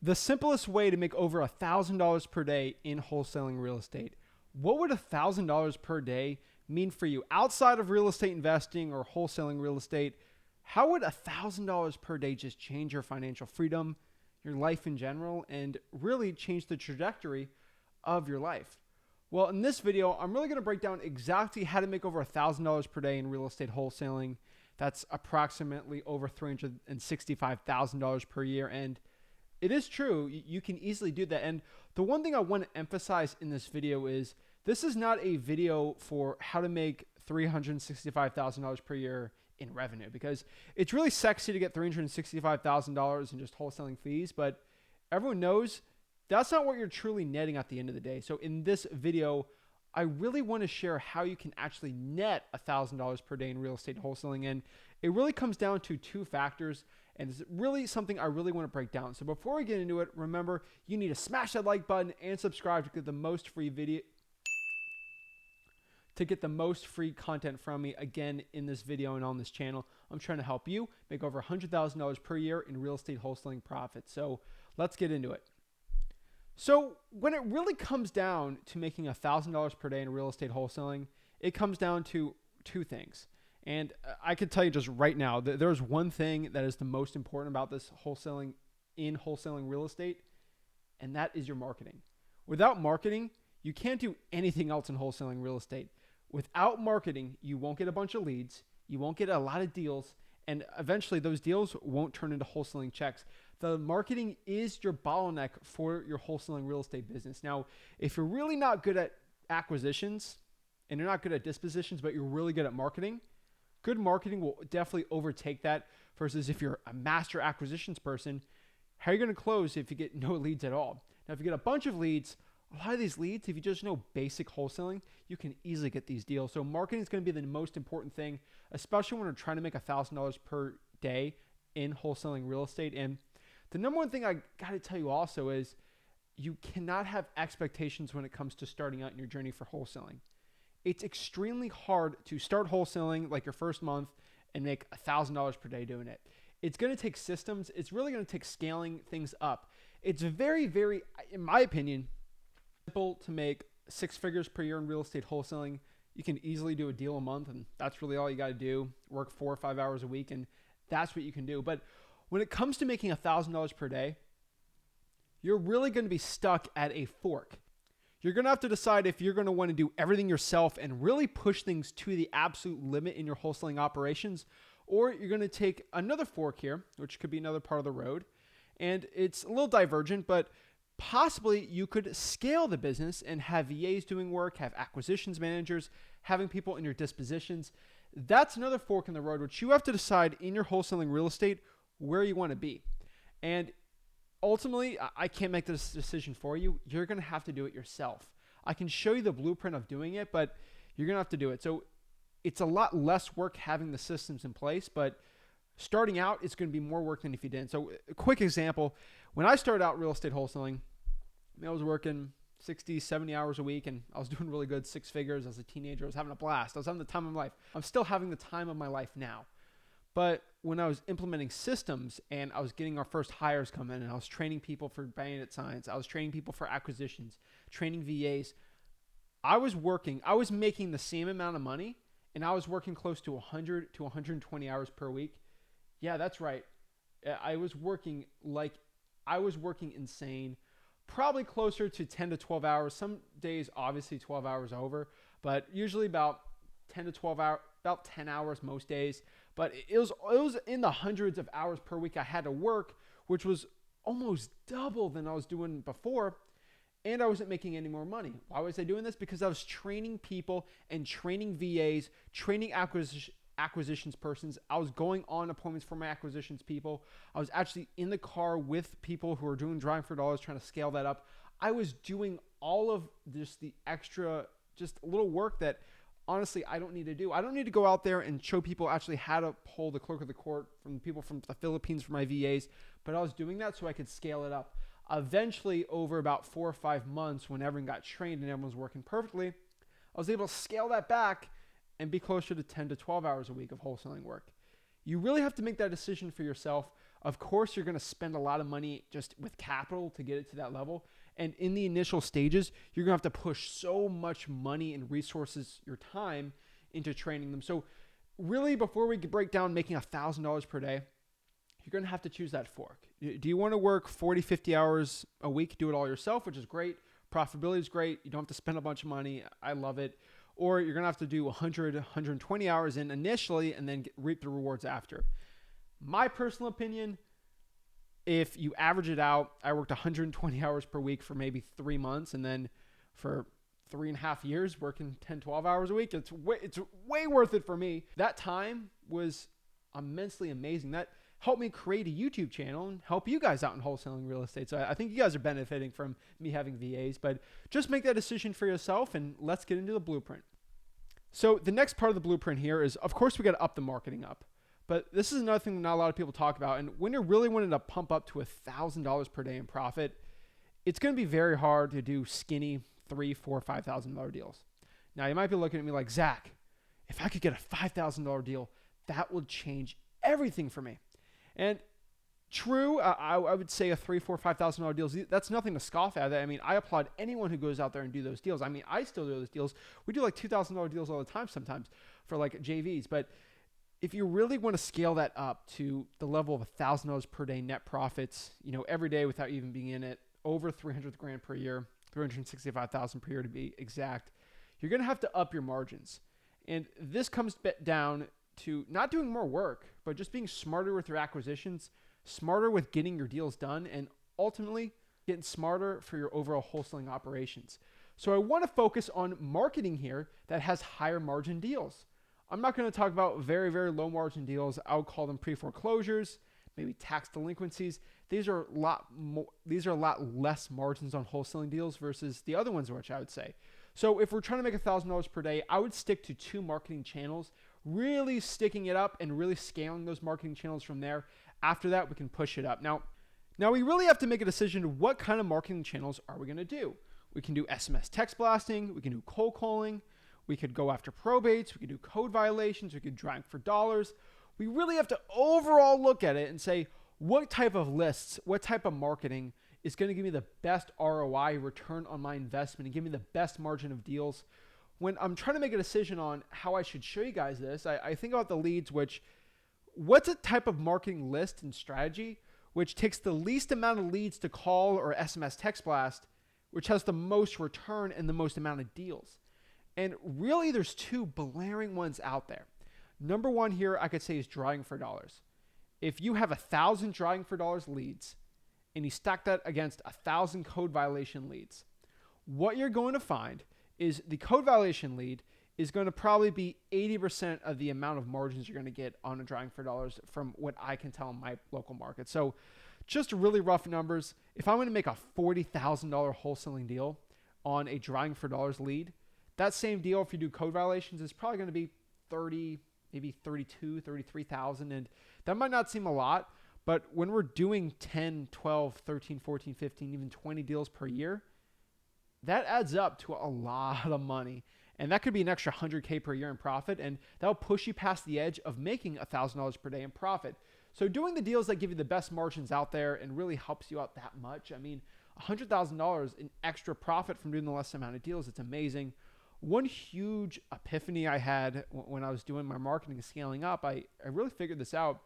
The simplest way to make over $1,000 per day in wholesaling real estate. What would $1,000 per day mean for you outside of real estate investing or wholesaling real estate? How would $1,000 per day just change your financial freedom, your life in general, and really change the trajectory of your life? Well, in this video, I'm really going to break down exactly how to make over $1,000 per day in real estate wholesaling. That's approximately over $365,000 per year. And it is true, you can easily do that. And the one thing I want to emphasize in this video is this is not a video for how to make $365,000 per year in revenue, because it's really sexy to get $365,000 in just wholesaling fees, but everyone knows that's not what you're truly netting at the end of the day. So in this video, I really want to share how you can actually net $1,000 per day in real estate wholesaling. And it really comes down to two factors. And it's really something I really want to break down. So before we get into it, remember, you need to smash that like button and subscribe to get the most free content from me again in this video and on this channel. I'm trying to help you make over $100,000 per year in real estate wholesaling profits. So let's get into it. So when it really comes down to making $1,000 per day in real estate wholesaling, it comes down to two things. And I can tell you just right now that there's one thing that is the most important about this wholesaling real estate, and that is your marketing. Without marketing, you can't do anything else in wholesaling real estate. Without marketing, you won't get a bunch of leads, you won't get a lot of deals, and eventually those deals won't turn into wholesaling checks. The marketing is your bottleneck for your wholesaling real estate business. Now, if you're really not good at acquisitions and you're not good at dispositions, but you're really good at marketing, good marketing will definitely overtake that versus if you're a master acquisitions person, how are you going to close if you get no leads at all? Now, if you get a bunch of leads, a lot of these leads, if you just know basic wholesaling, you can easily get these deals. So marketing is going to be the most important thing, especially when we're trying to make $1,000 per day in wholesaling real estate. And the number one thing I got to tell you also is you cannot have expectations when it comes to starting out in your journey for wholesaling. It's extremely hard to start wholesaling like your first month and make $1,000 per day doing it. It's going to take systems. It's really going to take scaling things up. It's very, very, in my opinion, simple to make six figures per year in real estate wholesaling. You can easily do a deal a month, and that's really all you got to do. Work 4 or 5 hours a week, and that's what you can do. But when it comes to making $1,000 per day, you're really going to be stuck at a fork. You're going to have to decide if you're going to want to do everything yourself and really push things to the absolute limit in your wholesaling operations, or you're going to take another fork here, which could be another part of the road. And it's a little divergent, but possibly you could scale the business and have VAs doing work, have acquisitions managers, having people in your dispositions. That's another fork in the road, which you have to decide in your wholesaling real estate where you want to be. And ultimately, I can't make this decision for you. You're going to have to do it yourself. I can show you the blueprint of doing it, but you're going to have to do it. So it's a lot less work having the systems in place, but starting out, it's going to be more work than if you didn't. So a quick example, when I started out real estate wholesaling, I was working 60, 70 hours a week, and I was doing really good, six figures as a teenager. I was having a blast. I was having the time of my life. I'm still having the time of my life now. But when I was implementing systems and I was getting our first hires come in and I was training people for bandit signs, I was training people for acquisitions, training VAs, I was making the same amount of money, and I was working close to 100 to 120 hours per week. Yeah, that's right. I was working insane, probably closer to 10 to 12 hours. Some days, obviously 12 hours over, but usually about 10 to 12 hours, about 10 hours most days. But it was in the hundreds of hours per week I had to work, which was almost double than I was doing before. And I wasn't making any more money. Why was I doing this? Because I was training people and training VAs, training acquisitions persons. I was going on appointments for my acquisitions people. I was actually in the car with people who are doing Driving for Dollars, trying to scale that up. I was doing all of just the extra, just a little work that honestly, I don't need to do. I don't need to go out there and show people actually how to pull the clerk of the court from people from the Philippines for my VAs, but I was doing that so I could scale it up. Eventually, over about 4 or 5 months, when everyone got trained and everyone was working perfectly, I was able to scale that back and be closer to 10 to 12 hours a week of wholesaling work. You really have to make that decision for yourself Of course, you're going to spend a lot of money just with capital to get it to that level. And in the initial stages, you're going to have to push so much money and resources, your time, into training them. So really, before we break down making $1,000 per day, you're going to have to choose that fork. Do you want to work 40, 50 hours a week, do it all yourself, which is great. Profitability is great. You don't have to spend a bunch of money. I love it. Or you're going to have to do 100, 120 hours in initially and then reap the rewards after. My personal opinion, if you average it out, I worked 120 hours per week for maybe 3 months, and then for 3.5 years working 10, 12 hours a week. It's way worth it for me. That time was immensely amazing. That helped me create a YouTube channel and help you guys out in wholesaling real estate. So I think you guys are benefiting from me having VAs, but just make that decision for yourself, and let's get into the blueprint. So the next part of the blueprint here is, of course, we got to up the marketing up. But this is another thing that not a lot of people talk about. And when you're really wanting to pump up to $1,000 per day in profit, it's going to be very hard to do skinny $3,000, $4,000, $5,000 deals. Now, you might be looking at me like, Zach, if I could get a $5,000 deal, that would change everything for me. And true, I would say a $3,000, $4,000, $5,000 deals, that's nothing to scoff at. I mean, I applaud anyone who goes out there and do those deals. I mean, I still do those deals. We do like $2,000 deals all the time sometimes for like JVs. But if you really want to scale that up to the level of $1,000 per day net profits, every day without even being in it, over 300 grand per year, 365,000 per year to be exact, you're going to have to up your margins. And this comes down to not doing more work, but just being smarter with your acquisitions, smarter with getting your deals done, and ultimately getting smarter for your overall wholesaling operations. So I want to focus on marketing here that has higher margin deals. I'm not going to talk about very, very low margin deals. I would call them pre-foreclosures, maybe tax delinquencies. These are a lot less margins on wholesaling deals versus the other ones, which I would say. So if we're trying to make $1,000 per day, I would stick to 2 marketing channels, really sticking it up and really scaling those marketing channels from there. After that, we can push it up. Now we really have to make a decision. What kind of marketing channels are we going to do? We can do SMS text blasting. We can do cold calling. We could go after probates. We could do code violations. We could drag for dollars. We really have to overall look at it and say, what type of lists, what type of marketing is going to give me the best ROI, return on my investment, and give me the best margin of deals? When I'm trying to make a decision on how I should show you guys this, I think about the leads, what's a type of marketing list and strategy which takes the least amount of leads to call or SMS text blast, which has the most return and the most amount of deals. And really, there's 2 blaring ones out there. Number 1 here, I could say, is drawing for dollars. If you have 1,000 drawing for dollars leads and you stack that against 1,000 code violation leads, what you're going to find is the code violation lead is going to probably be 80% of the amount of margins you're going to get on a drawing for dollars from what I can tell in my local market. So just really rough numbers. If I'm going to make a $40,000 wholesaling deal on a drawing for dollars lead, that same deal, if you do code violations, is probably going to be 30, maybe 32, 33,000. And that might not seem a lot, but when we're doing 10, 12, 13, 14, 15, even 20 deals per year, that adds up to a lot of money. And that could be an extra $100K per year in profit. And that'll push you past the edge of making $1,000 per day in profit. So doing the deals that give you the best margins out there and really helps you out that much. I mean, $100,000 in extra profit from doing the less amount of deals. It's amazing. One huge epiphany I had when I was doing my marketing and scaling up, I really figured this out.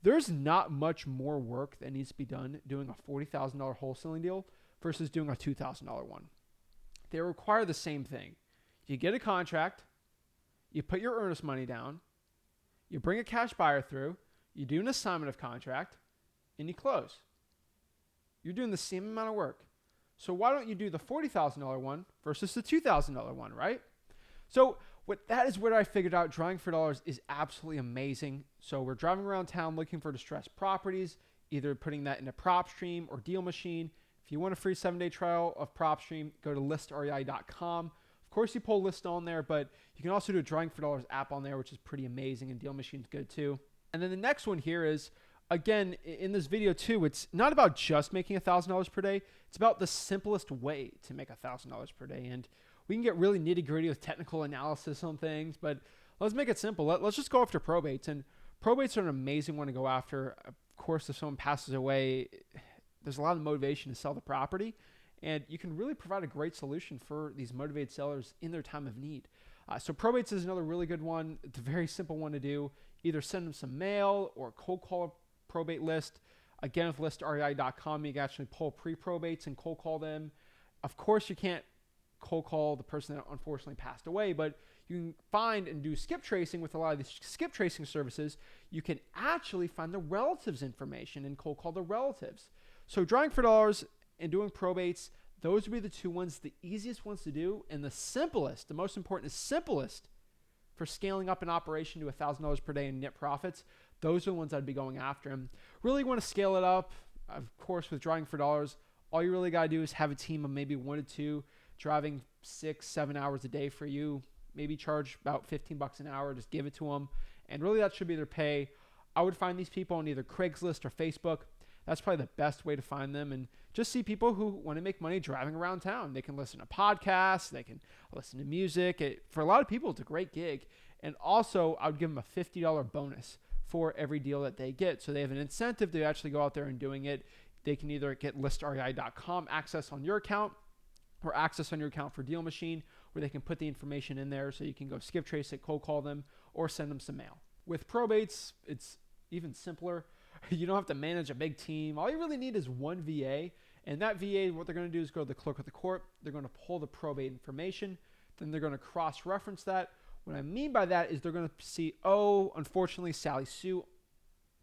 There's not much more work that needs to be done doing a $40,000 wholesaling deal versus doing a $2,000 one. They require the same thing. You get a contract, you put your earnest money down, you bring a cash buyer through, you do an assignment of contract, and you close. You're doing the same amount of work. So why don't you do the $40,000 one versus the $2,000 one, right? So that is what I figured out. Drawing for dollars is absolutely amazing. So we're driving around town looking for distressed properties, either putting that in a PropStream or Deal Machine. If you want a free 7-day trial of PropStream, go to listrei.com. Of course, you pull list on there, but you can also do a Drawing for Dollars app on there, which is pretty amazing, and Deal Machine's good too. And then the next one here is, again, in this video too, it's not about just making $1,000 per day. It's about the simplest way to make $1,000 per day. And we can get really nitty gritty with technical analysis on things, but let's make it simple. Let's just go after probates. And probates are an amazing one to go after. Of course, if someone passes away, there's a lot of motivation to sell the property, and you can really provide a great solution for these motivated sellers in their time of need. So probates is another really good one. It's a very simple one to do. Either send them some mail or cold call a probate list. Again, with listrei.com, you can actually pull pre-probates and cold call them. Of course, you can't cold call the person that unfortunately passed away, but you can find and do skip tracing with a lot of these skip tracing services. You can actually find the relatives' information and cold call the relatives. So drawing for dollars and doing probates, those would be the two ones, the easiest ones to do, and the simplest, the most important, is simplest for scaling up an operation to $1,000 per day in net profits. Those are the ones I'd be going after. And really want to scale it up, of course, with drawing for dollars. All you really got to do is have a team of maybe 1 to 2 driving 6-7 hours a day for you. Maybe charge about $15 an hour. Just give it to them. And really that should be their pay. I would find these people on either Craigslist or Facebook. That's probably the best way to find them, and just see people who want to make money driving around town. They can listen to podcasts. They can listen to music. For a lot of people, it's a great gig. And also, I would give them a $50 bonus for every deal that they get. So they have an incentive to actually go out there and doing it. They can either get listrei.com access on your account or access on your account for Deal Machine, where they can put the information in there so you can go skip trace it, cold call them, or send them some mail. With probates, it's even simpler. You don't have to manage a big team. All you really need is one VA. And that VA, what they're going to do is go to the clerk of the court. They're going to pull the probate information. Then they're going to cross-reference that. What I mean by that is they're going to see, oh, unfortunately, Sally Sue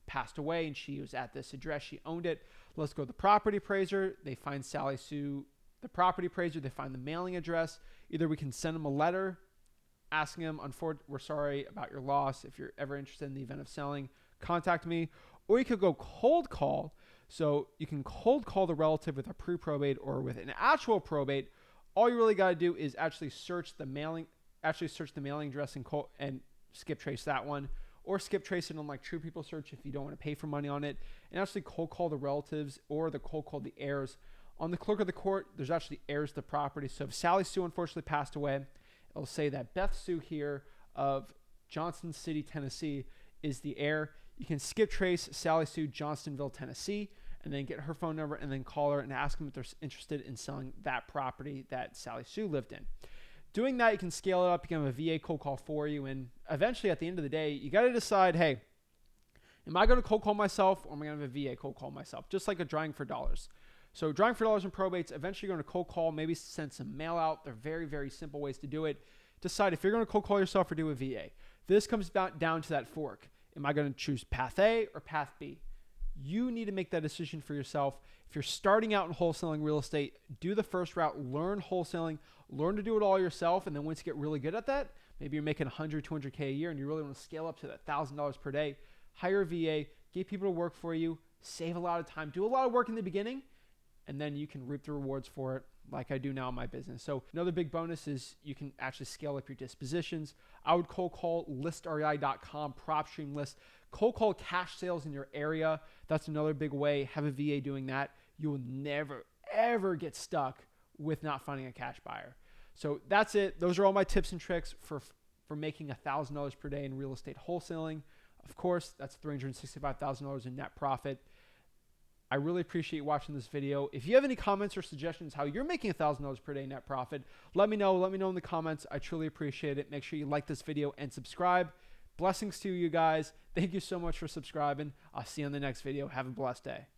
passed away and she was at this address. She owned it. Let's go to the property appraiser. They find Sally Sue, the property appraiser. They find the mailing address. Either we can send them a letter asking them, we're sorry about your loss. If you're ever interested in the event of selling, contact me. Or you could go cold call. So you can cold call the relative with a pre-probate or with an actual probate. All you really got to do is actually search the mailing address and skip trace that one, or skip trace it on like True People Search if you don't want to pay for money on it, and actually cold call the relatives or the cold call the heirs. On the clerk of the court, there's actually heirs to the property. So if Sally Sue unfortunately passed away, it'll say that Beth Sue here of Johnson City, Tennessee is the heir. You can skip trace Sally Sue, Johnstonville, Tennessee, and then get her phone number and then call her and ask them if they're interested in selling that property that Sally Sue lived in. Doing that, you can scale it up, become a VA cold call for you, and eventually at the end of the day, you got to decide, hey, am I going to cold call myself or am I going to have a VA cold call myself? Just like a drawing for dollars. So drawing for dollars and probates, eventually you're going to cold call, maybe send some mail out. They're very, very simple ways to do it. Decide if you're going to cold call yourself or do a VA. This comes down to that fork. Am I going to choose path A or path B? You need to make that decision for yourself. If you're starting out in wholesaling real estate, do the first route, learn wholesaling, learn to do it all yourself. And then once you get really good at that, maybe you're making 100, 200K a year and you really want to scale up to that $1,000 per day, hire a VA, get people to work for you, save a lot of time, do a lot of work in the beginning, and then you can reap the rewards for it like I do now in my business. So another big bonus is you can actually scale up your dispositions. I would cold call listrei.com, prop stream list, cold call cash sales in your area. That's another big way. Have a VA doing that. You will never, ever get stuck with not finding a cash buyer. So that's it. Those are all my tips and tricks for making $1,000 per day in real estate wholesaling. Of course, that's $365,000 in net profit. I really appreciate you watching this video. If you have any comments or suggestions how you're making $1,000 per day net profit, let me know. Let me know in the comments. I truly appreciate it. Make sure you like this video and subscribe. Blessings to you guys. Thank you so much for subscribing. I'll see you on the next video. Have a blessed day.